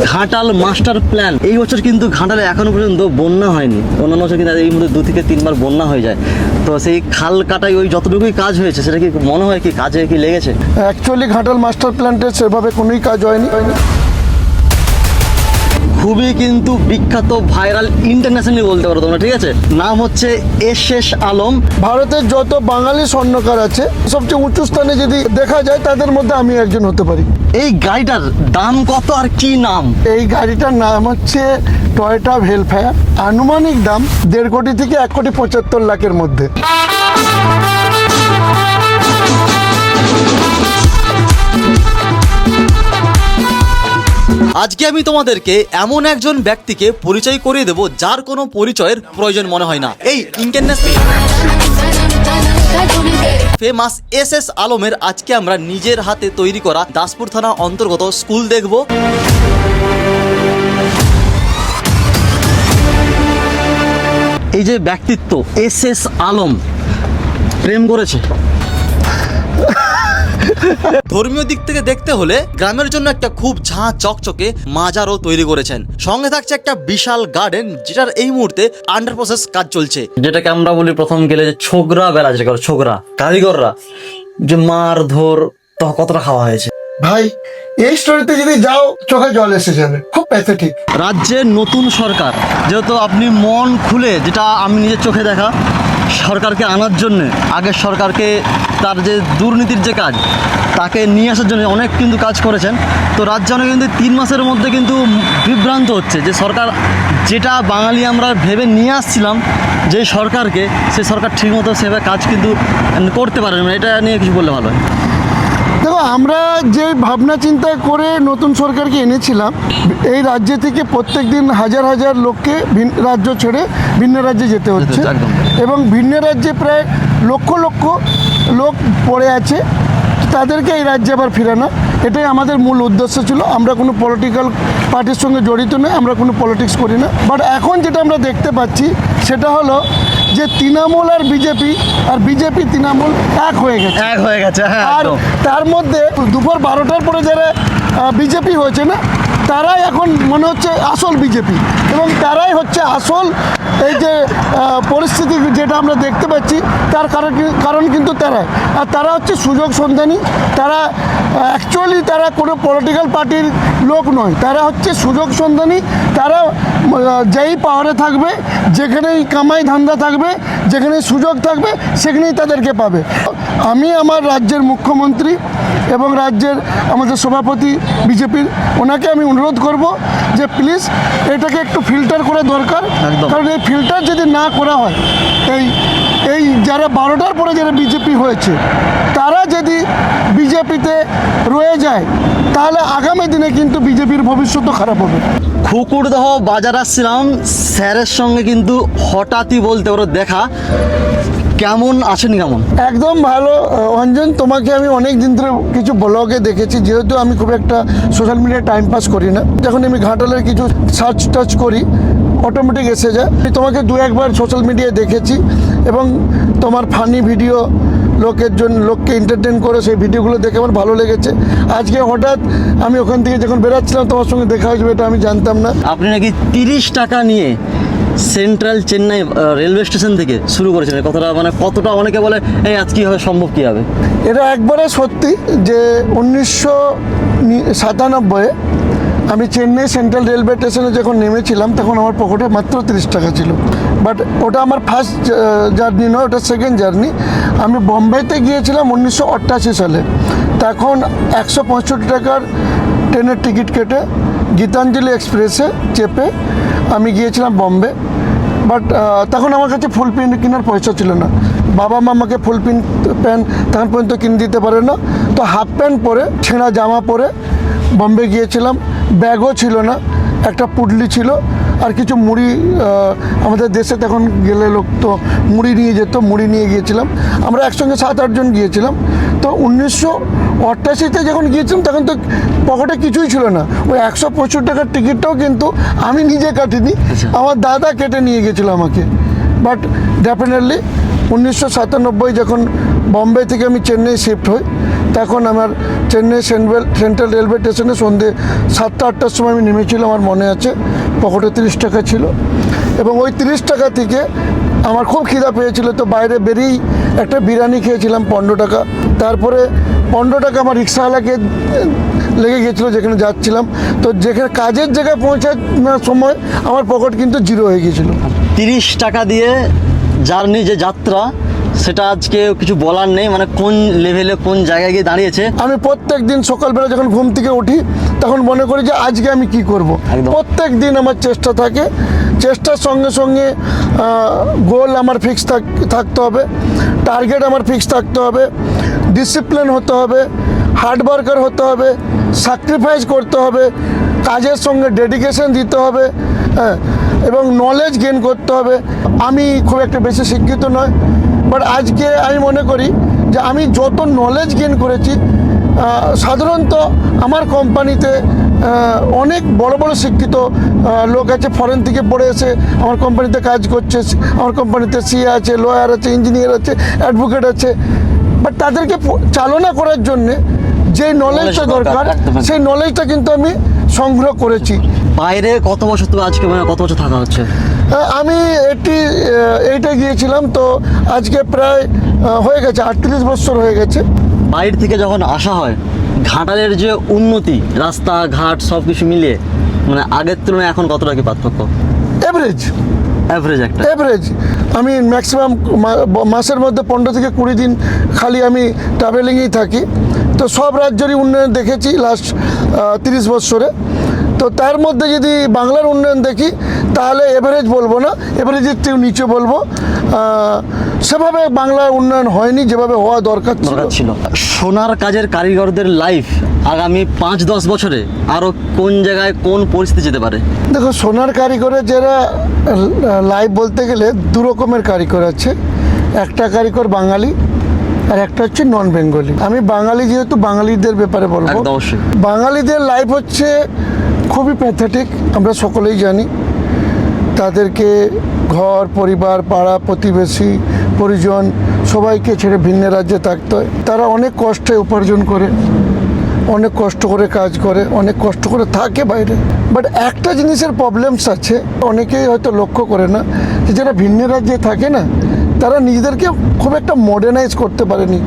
Ghatal master plan. এই বছর কিন্তু ঘাটালে এখনো পর্যন্ত বন্যা হয়নি, অন্যান্য বছর কিন্তু এই মধ্যে 2 থেকে 3 বার বন্যা হয়ে যায়। তো সেই খাল কাটাই ওই যতটুকুই কাজ হয়েছে সেটা কি মনে হয় কি কাজে কি লেগেছে? অ্যাকচুয়ালি ঘাটাল মাস্টার প্ল্যান্টের সেভাবে কোনোই কাজ হয়নি। খুবই কিন্তু বিখ্যাত, ভাইরাল, ইন্টারন্যাশনালি বলতে পারো তোমরা, ঠিক আছে? নাম হচ্ছে এস আলম। ভারতের যত বাঙালি স্বর্ণকার আছে সবচেয়ে উঁচু স্থানে যদি দেখা যায় তাদের মধ্যে আমি একজন হতে পারি। এই গাড়িটার দাম কত আর কি নাম? এই গাড়িটার নাম হচ্ছে টয়োটা ভেলফেয়ার। আনুমানিক দাম 1.5 কোটি থেকে 1.75 লাখের মধ্যে। আজকে আমি তোমাদেরকে এমন একজন ব্যক্তিকে পরিচয় করিয়ে দেব যার কোনো পরিচয়ের প্রয়োজন মনে হয় না। এই ইন্টারন্যাশনাল ফেমাস এস আলমের আজকে আমরা নিজের হাতে তৈরি করা দাসপুর থানা অন্তর্গত স্কুল দেখব। এই যে ব্যক্তিত্ব এস আলম প্রেম করেছে। ধর্মীয় দিক থেকে দেখতে হলে গ্রামের জন্য একটা খুব ঝাঁ চকচকে মাজারও তৈরি করেছেন। সঙ্গে থাকছে একটা বিশাল গার্ডেন, যেটার এই মুহূর্তে আন্ডার প্রসেস কাজ চলছে, যেটাকে আমরা বলি প্রথম গেলে যে ছোকরা বেলা, যেটা ছোকরা কারিগররা যে মারধর তো কতটা খাওয়া হয়েছে ভাই। এই স্টোরিতে যদি যাও চোখে জল এসে যাবে, খুব প্যাথেটিক। রাজ্যের নতুন সরকার, যেহেতু আপনি মন খুলে, যেটা আমি নিজের চোখে দেখা, সরকারকে আনার জন্য, আগের সরকারকে তার যে দুর্নীতির যে কাজ তাকে নিয়ে আসার জন্য অনেক কিন্তু কাজ করেছেন। তো রাজ্য অনেক কিন্তু 3 মাসের মধ্যে কিন্তু বিভ্রান্ত হচ্ছে যে সরকার, যেটা বাঙালি আমরা ভেবে নিয়ে আসছিলাম যে সরকারকে, সেই সরকার ঠিকমতো সেভাবে কাজ কিন্তু করতে পারেন না। এটা নিয়ে কিছু বললে ভালো হয়। দেখো, আমরা যে ভাবনা চিন্তা করে নতুন সরকারকে এনেছিলাম, এই রাজ্য থেকে প্রত্যেক দিন হাজার হাজার লোককে রাজ্য ছেড়ে ভিন্ন রাজ্যে যেতে হচ্ছে, একদম। এবং ভিন্ন রাজ্যে প্রায় লক্ষ লক্ষ লোক পড়ে আছে, তাদেরকে এই রাজ্যে আবার ফেরানো, এটাই আমাদের মূল উদ্দেশ্য ছিল। আমরা কোনো পলিটিক্যাল পার্টির সঙ্গে জড়িত নই, আমরা কোনো পলিটিক্স করি না। বাট এখন যেটা আমরা দেখতে পাচ্ছি সেটা হলো যে তৃণমূল আর বিজেপি তৃণমূল এক হয়ে গেছে। হ্যাঁ, আর তার মধ্যে দুপুর 12টার পরে যারা বিজেপি হয়েছে না, তারাই এখন মনে হচ্ছে আসল বিজেপি, এবং তারাই হচ্ছে আসল এই যে পরিস্থিতি যেটা আমরা দেখতে পাচ্ছি তার কারণ কিন্তু তারাই। আর তারা হচ্ছে সুযোগ সন্ধানী। তারা অ্যাকচুয়ালি তারা কোনো পলিটিক্যাল পার্টির লোক নয়, তারা হচ্ছে সুযোগ সন্ধানী। তারা যেই পাওয়ারে থাকবে, যেখানেই কামাই ধান্দা থাকবে, যেখানে সুযোগ থাকবে, সেখানেই তাদেরকে পাবে। আমি আমার রাজ্যের মুখ্যমন্ত্রী এবং রাজ্যের আমাদের সভাপতি বিজেপির, ওনাকে আমি অনুরোধ করব যে প্লিজ এটাকে একটু ফিল্টার করা দরকার। কারণ এই ফিল্টার যদি না করা হয়, এই যারা 12টার পরে যারা বিজেপি হয়েছে তারা যদি বিজেপিতে রয়ে যায়, তাহলে আগামী দিনে কিন্তু বিজেপির ভবিষ্যৎও খারাপ হবে। কুকুরদহ বাজার আসছিলাম স্যারের সঙ্গে, কিন্তু হঠাৎই বলতে পারো দেখা। কেমন আছেন? কেমন? একদম ভালো অঞ্জন, তোমাকে আমি অনেক দিন ধরে কিছু ব্লগে দেখেছি, যেহেতু আমি খুব একটা সোশ্যাল মিডিয়ায় টাইম পাস করি না, যখন আমি ঘাটালের কিছু সার্চ টাচ করি অটোমেটিক এসে যায়। আমি তোমাকে 2-1 বার সোশ্যাল মিডিয়ায় দেখেছি, এবং তোমার ফানি ভিডিও লোককে এন্টারটেন করে সেই ভিডিওগুলো দেখে আমার ভালো লেগেছে। আজকে হঠাৎ আমি ওখান থেকে যখন বেরাচ্ছিলাম তোমার সঙ্গে দেখা হয়ে যাবে, এটা আমি জানতাম না। আপনি নাকি 30 টাকা নিয়ে সেন্ট্রাল চেন্নাই রেলওয়ে স্টেশন থেকে শুরু করেছিলেন, কথাটা মানে কতটা অনেকে বলে এই আজ কীভাবে সম্ভব, কী হবে? এটা একবারে সত্যি যে 1997 আমি চেন্নাই সেন্ট্রাল রেলওয়ে স্টেশনে যখন নেমেছিলাম, তখন আমার পকেটে মাত্র 30 টাকা ছিল। বাট ওটা আমার ফার্স্ট জার্নি নয়, ওটা সেকেন্ড জার্নি। আমি বোম্বেতে গিয়েছিলাম 1988 সালে। তখন 165 টাকার ট্রেনের টিকিট কেটে গীতাঞ্জলি এক্সপ্রেসে চেপে আমি গিয়েছিলাম বম্বে। বাট তখন আমার কাছে ফুল প্যান্ট কেনার পয়সা ছিল না। বাবা মা আমাকে ফুল প্যান্ট তখন পর্যন্ত কিনে দিতে পারে না, তো হাফ প্যান্ট পরে, ছেঁড়া জামা পরে বম্বে গিয়েছিলাম। ব্যাগও ছিল না, একটা পুডলি ছিল আর কিছু মুড়ি। আমাদের দেশে তখন গেলে লোক তো মুড়ি নিয়ে যেত, মুড়ি নিয়ে গিয়েছিলাম। আমরা একসঙ্গে 7-8 জন গিয়েছিলাম। তো 1988-তে যখন গিয়েছিলাম তখন তো পকেটে কিছুই ছিল না। ওই 165 টাকার টিকিটটাও কিন্তু আমি নিজে কাটিনি, আমার দাদা কেটে নিয়ে গেছিলো আমাকে। বাট ডেফিনেটলি 1997 যখন বম্বে থেকে আমি চেন্নাই শিফট হই, তখন আমার চেন্নাই সেন্ট্রাল রেলওয়ে স্টেশনে সন্ধ্যে 7টা-8টার সময় আমি নেমেছিলাম, আমার মনে আছে। পকেটে 30 টাকা ছিল এবং ওই 30 টাকা থেকে আমার খুব খিদা পেয়েছিল, তো বাইরে বেরিয়েই একটা বিরিয়ানি খেয়েছিলাম 15 টাকা। তারপরে 15 টাকা আমার রিক্সাওয়ালাকে লেগে গেছিলো যেখানে যাচ্ছিলাম, তো যেখানে কাজের জায়গায় পৌঁছানোর সময় আমার পকেট কিন্তু জিরো হয়ে গিয়েছিলো। 30 টাকা দিয়ে জার্নি যে যাত্রা, সেটা আজকে কিছু বলার নেই, মানে কোন লেভেলে কোন জায়গায় গিয়ে দাঁড়িয়েছে। আমি প্রত্যেক দিন সকালবেলা যখন ঘুম থেকে উঠি তখন মনে করি যে আজকে আমি কি করব। একদম। প্রত্যেক দিন আমার চেষ্টা থাকে, চেষ্টার সঙ্গে সঙ্গে গোল আমার ফিক্স থাকতে হবে, টার্গেট আমার ফিক্স থাকতে হবে, ডিসিপ্লিন হতে হবে, হার্ড ওয়ার্কার হতে হবে, স্যাক্রিফাইস করতে হবে, কাজের সঙ্গে ডেডিকেশন দিতে হবে, হ্যাঁ, এবং নলেজ গেইন করতে হবে। আমি খুব একটা বেশি শিক্ষিত নয়, বাট আজকে আমি মনে করি যে আমি যত নলেজ গেইন করেছি, সাধারণত আমার কোম্পানিতে অনেক বড় বড় শিক্ষিত লোক আছে, ফরেন থেকে পড়ে এসে আমার কোম্পানিতে কাজ করছে। আমার কোম্পানিতে সিএ আছে, লয়ার আছে, ইঞ্জিনিয়ার আছে, অ্যাডভোকেট আছে, বাট তাদেরকে চালনা করার জন্যে যে নলেজটা দরকার, সেই নলেজটা কিন্তু আমি সংগ্রহ করেছি। বাইরে কত বছর, তো আজকে মানে কত বছর থাকা হচ্ছে? আমি এইটা গিয়েছিলাম, তো আজকে প্রায় হয়ে গেছে 38 বছর হয়ে গেছে। বাইরে থেকে যখন আসা হয়, ঘাটালের যে উন্নতি, রাস্তাঘাট সব কিছু মিলিয়ে, মানে আগের তুলনায় এখন কতটা কি পার্থক্য? অ্যাভারেজ একটা অ্যাভারেজ। আমি ম্যাক্সিমাম মাসের মধ্যে 15 থেকে 20 দিন খালি আমি ট্রাভেলিংয়েই থাকি, তো সব রাজ্যেরই উন্নয়ন দেখেছি লাস্ট 30 বছরে। তো তার মধ্যে যদি বাংলার উন্নয়ন দেখি তাহলে এভারেজ বলবো না, এভারেজের থেকে নিচে বলবো। সেভাবে বাংলার উন্নয়ন হয়নি যেভাবে হওয়া দরকার ছিল। সোনার কাজের কারিগরদের লাইফ আগামী 5-10 বছরে আরও কোন জায়গায় কোন পরিস্থিতি যেতে পারে? দেখো, সোনার কারিগরে যারা লাইভ বলতে গেলে দু রকমের কারিগর আছে। একটা কারিগর বাঙালি আর একটা হচ্ছে নন বেঙ্গলি। আমি বাঙালি যেহেতু বাঙালিদের ব্যাপারে বলবো। অবশ্যই। বাঙালিদের লাইফ হচ্ছে খুবই প্যাথেটিক, আমরা সকলেই জানি। তাদেরকে ঘর পরিবার, পাড়া প্রতিবেশী, পরিজন সবাইকে ছেড়ে ভিন্ন রাজ্যে থাকতে হয়। তারা অনেক কষ্টে উপার্জন করে, অনেক কষ্ট করে কাজ করে, অনেক কষ্ট করে থাকে বাইরে। বাট একটা জিনিসের প্রবলেমস আছে, অনেকেই হয়তো লক্ষ্য করে না, যে যারা ভিন্ন রাজ্যে থাকে না, তারা নিজেদেরকে খুব একটা মডার্নাইজ করতে পারেনি।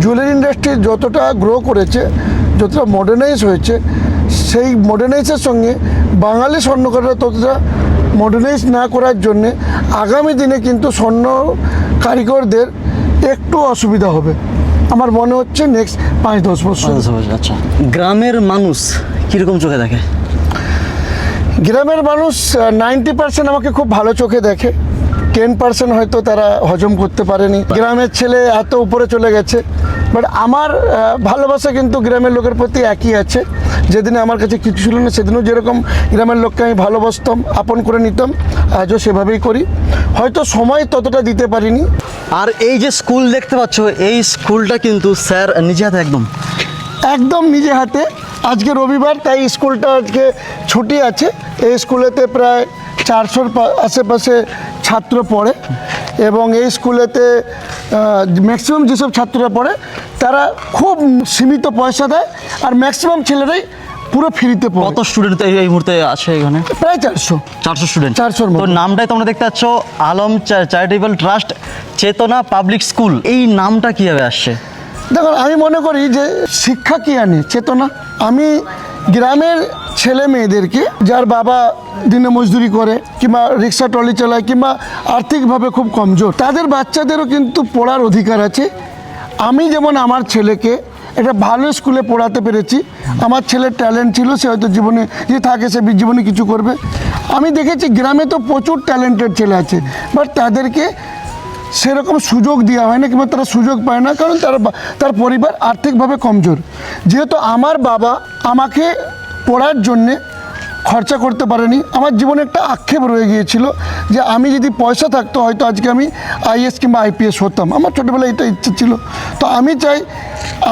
জুয়েলারি ইন্ডাস্ট্রি যতটা গ্রো করেছে, যতটা মডার্নাইজ হয়েছে, সেই মডার্নাইজের সঙ্গে বাঙালি স্বর্ণকাররা ততটা মডার্নাইজ না করার জন্যে আগামী দিনে কিন্তু স্বর্ণ কারিগরদের একটু অসুবিধা হবে আমার মনে হচ্ছে নেক্সট 5-10 বছর। আচ্ছা, গ্রামের মানুষ কীরকম চোখে দেখে? গ্রামের মানুষ 90% আমাকে খুব ভালো চোখে দেখে, 10% হয়তো তারা হজম করতে পারেনি। গ্রামের ছেলে এত উপরে চলে গেছে, বাট আমার ভালোবাসা কিন্তু গ্রামের লোকের প্রতি একই আছে। যেদিনে আমার কাছে কিছু ছিল না, সেদিনও যেরকম গ্রামের লোককে আমি ভালোবাসতাম, আপন করে নিতাম, আজও সেভাবেই করি। হয়তো সময় ততটা দিতে পারিনি। আর এই যে স্কুল দেখতে পাচ্ছ, এই স্কুলটা কিন্তু স্যার নিজে হাতে একদম নিজে হাতে। আজকে রবিবার, তাই স্কুলটা আজকে ছুটি আছে। এই স্কুলেতে প্রায় 400-র আশেপাশে ছাত্র পড়ে এবং এই স্কুলেতে ম্যাক্সিমাম যেসব ছাত্ররা পড়ে তারা খুব সীমিত পয়সা দেয়, আর ম্যাক্সিমাম ছেলেরাই পুরো ফ্রিতে পড়ে। কত স্টুডেন্ট এই মুহূর্তে আছে এখানে? প্রায় 400 স্টুডেন্ট। 400-র তো মতো। নামটাই তোমরা দেখতে পাচ্ছ, আলম চ্যারিটেবল ট্রাস্ট চেতনা পাবলিক স্কুল। এই নামটা কীভাবে আসছে? দেখুন, আমি মনে করি যে শিক্ষা কি আনে? চেতনা। আমি গ্রামের ছেলে মেয়েদেরকে, যার বাবা দিনে মজদুরি করে কিংবা রিক্সা ট্রলি চালায় কিংবা আর্থিকভাবে খুব কমজোর, তাদের বাচ্চাদেরও কিন্তু পড়ার অধিকার আছে। আমি যেমন আমার ছেলেকে একটা ভালো স্কুলে পড়াতে পেরেছি, আমার ছেলের ট্যালেন্ট ছিল, সে হয়তো জীবনে যে থাকে সে জীবনে কিছু করবে। আমি দেখেছি গ্রামে তো প্রচুর ট্যালেন্টেড ছেলে আছে, বাট তাদেরকে সেরকম সুযোগ দেওয়া হয় না কিংবা তারা সুযোগ পায় না, কারণ তার পরিবার আর্থিকভাবে কমজোর। যেহেতু আমার বাবা আমাকে পড়ার জন্যে খরচা করতে পারেনি, আমার জীবনে একটা আক্ষেপ রয়ে গিয়েছিল যে আমি যদি পয়সা থাকতো হয়তো আজকে আমি আইএস কিংবা আইপিএস হতাম। আমার ছোটোবেলায় এটা ইচ্ছে ছিল। তো আমি চাই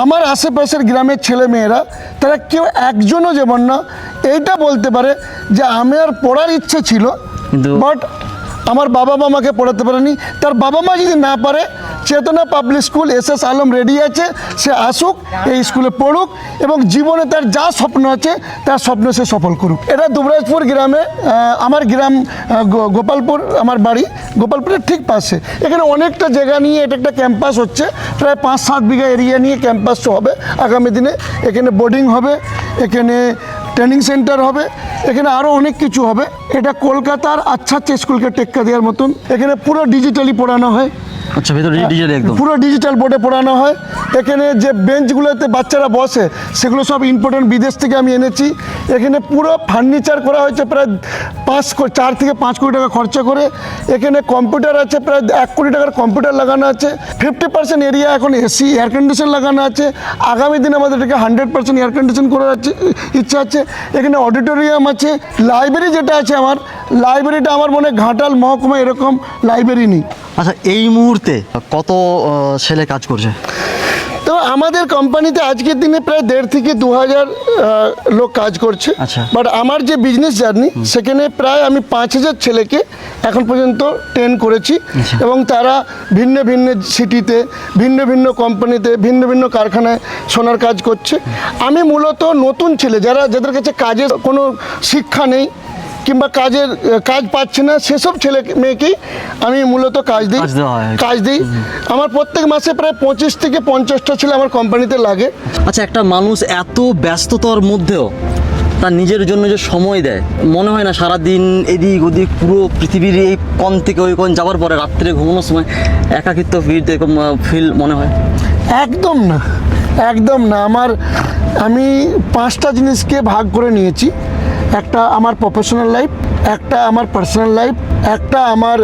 আমার আশেপাশের গ্রামের ছেলে মেয়েরা তারা কেউ একজনও যেমন না এইটা বলতে পারে যে আমার পড়ার ইচ্ছে ছিল, বাট আমার বাবা মা আমাকে পড়াতে পারেনি, তার বাবা মা যদি না পারে, চেতনা public school SS Alam ready আছে, সে আসুক, এই স্কুলে পড়ুক এবং জীবনে তার যা স্বপ্ন আছে তার স্বপ্ন সে সফল করুক। এটা দুবরাজপুর গ্রামে, আমার গ্রাম গোপালপুর, আমার বাড়ি গোপালপুরের ঠিক পাশে। এখানে অনেকটা জায়গা নিয়ে এটা একটা ক্যাম্পাস হচ্ছে, প্রায় 5-7 বিঘা এরিয়া নিয়ে ক্যাম্পাস হবে আগামী দিনে। এখানে বোর্ডিং হবে, এখানে ট্রেনিং সেন্টার হবে, এখানে আরও অনেক কিছু হবে। এটা কলকাতার আচ্ছা স্কুলকে টেক্কা দেওয়ার মতন। এখানে পুরো ডিজিটালি পড়ানো হয়, আচ্ছা, ভেতরে ডিজিটাল একদম পুরো ডিজিটাল বোর্ডে পড়ানো হয়। এখানে যে বেঞ্চগুলোতে বাচ্চারা বসে সেগুলো সব ইম্পোর্টেন্ট বিদেশ থেকে আমি এনেছি। এখানে পুরো ফার্নিচার করা হয়েছে প্রায় 4 থেকে 5 কোটি টাকা খরচা করে। এখানে কম্পিউটার আছে, প্রায় 1 কোটি টাকার কম্পিউটার লাগানো আছে। 50% এরিয়া এখন AC এয়ার কন্ডিশন লাগানো আছে। আগামী দিনে আমাদের এটাকে 100% এয়ার কন্ডিশন করার ইচ্ছা আছে। এখানে অডিটোরিয়াম আছে, লাইব্রেরি যেটা আছে আমার, লাইব্রেরিটা আমার মনে হয় ঘাটাল মহকুমা এরকম লাইব্রেরি নেই। আচ্ছা, এই মুহূর্তে কত ছেলে কাজ করছে? তো আমাদের কোম্পানিতে আজকের দিনে প্রায় 1,500 থেকে 2,000 লোক কাজ করছে। আচ্ছা। বাট আমার যে বিজনেস জার্নি, সেখানে প্রায় আমি 5,000 ছেলেকে এখন পর্যন্ত ট্রেন করেছি। আচ্ছা। এবং তারা ভিন্ন ভিন্ন সিটিতে, ভিন্ন ভিন্ন কোম্পানিতে, ভিন্ন ভিন্ন কারখানায় সোনার কাজ করছে। আমি মূলত নতুন ছেলে, যাদের কাছে কাজের কোনো শিক্ষা নেই কিংবা কাজ পাচ্ছে না, সেসব ছেলে মেয়েকেই আমি মূলত কাজ দিই। কাজ দিই। আমার প্রত্যেক মাসে প্রায় 25 থেকে 50টা ছেলে আমার কোম্পানিতে লাগে। আচ্ছা, একটা মানুষ এত ব্যস্ততার মধ্যেও তার নিজের জন্য যে সময় দেয়, মনে হয় না সারাদিন এদিক ওদিক পুরো পৃথিবীর এই কোণ থেকে ওই কোণ যাওয়ার পরে রাত্রে ঘুমানোর সময় একাকিত্ব ফিল মনে হয়? একদম না, একদম না। আমি 5টা জিনিসকে ভাগ করে নিয়েছি। একটা আমার প্রফেশনাল লাইফ, একটা আমার পার্সোনাল লাইফ, একটা আমার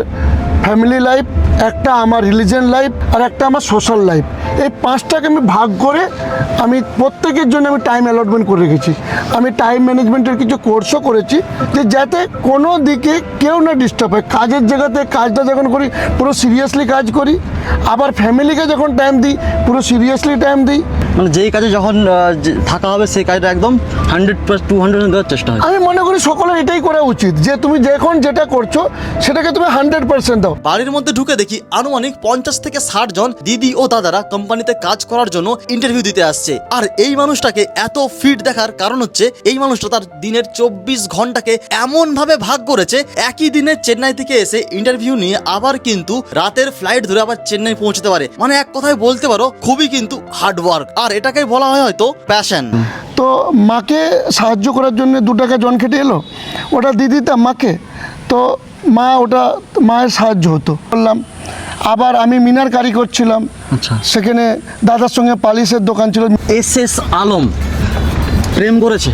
ফ্যামিলি লাইফ, একটা আমার রিলিজিয়ান লাইফ, আর একটা আমার সোশ্যাল লাইফ। এই 5টাকে আমি ভাগ করে আমি প্রত্যেকের জন্য আমি টাইম অ্যালটমেন্ট করে রেখেছি। আমি টাইম ম্যানেজমেন্টের কিছু কোর্সও করেছি, যে যাতে কোনো দিকে কেউ না ডিস্টার্ব হয়। কাজের জায়গাতে কাজটা যখন করি পুরো সিরিয়াসলি কাজ করি, আবার ফ্যামিলিকে যখন টাইম দিই পুরো সিরিয়াসলি টাইম দিই। মানে যেই কাজে যখন থাকা হবে সেই কাজটা একদম 100% দেওয়ার চেষ্টা হয়। আমি মনে করি সকলের এটাই করা উচিত, যে তুমি যখন যেটা করছো সেটাকে তুমি 100% দাও। বাড়ির মধ্যে ঢুকে দেখি আনুমানিক 50 থেকে 60 জন দিদি ও দাদারা কোম্পানিতে কাজ করার জন্য ইন্টারভিউ দিতে আসছে। আর এই মানুষটাকে এত ফিট দেখার কারণ হচ্ছে এই মানুষটা তার দিনের 24 ঘন্টাকে এমন ভাবে ভাগ করেছে, একই দিনে চেন্নাই থেকে এসে ইন্টারভিউ নিয়ে আবার কিন্তু রাতের ফ্লাইট ধরে আবার চেন্নাই পৌঁছতে পারে। মানে এক কথায় বলতে পারো খুবই কিন্তু হার্ড ওয়ার্ক, আর এটাকেই বলা হয় হয়তো প্যাশন। তো মাকে সাহায্য করার জন্য 2 টাকা জন খেটে এলো, ওটা দিয়ে দিতাম মাকে, তো মায়ের সাহায্য হতো বললাম। আবার আমি মিনার কারি করছিলাম, আচ্ছা, সেখানে দাদার সঙ্গে পালিশের দোকান ছিল। SS আলম প্রেম করেছে?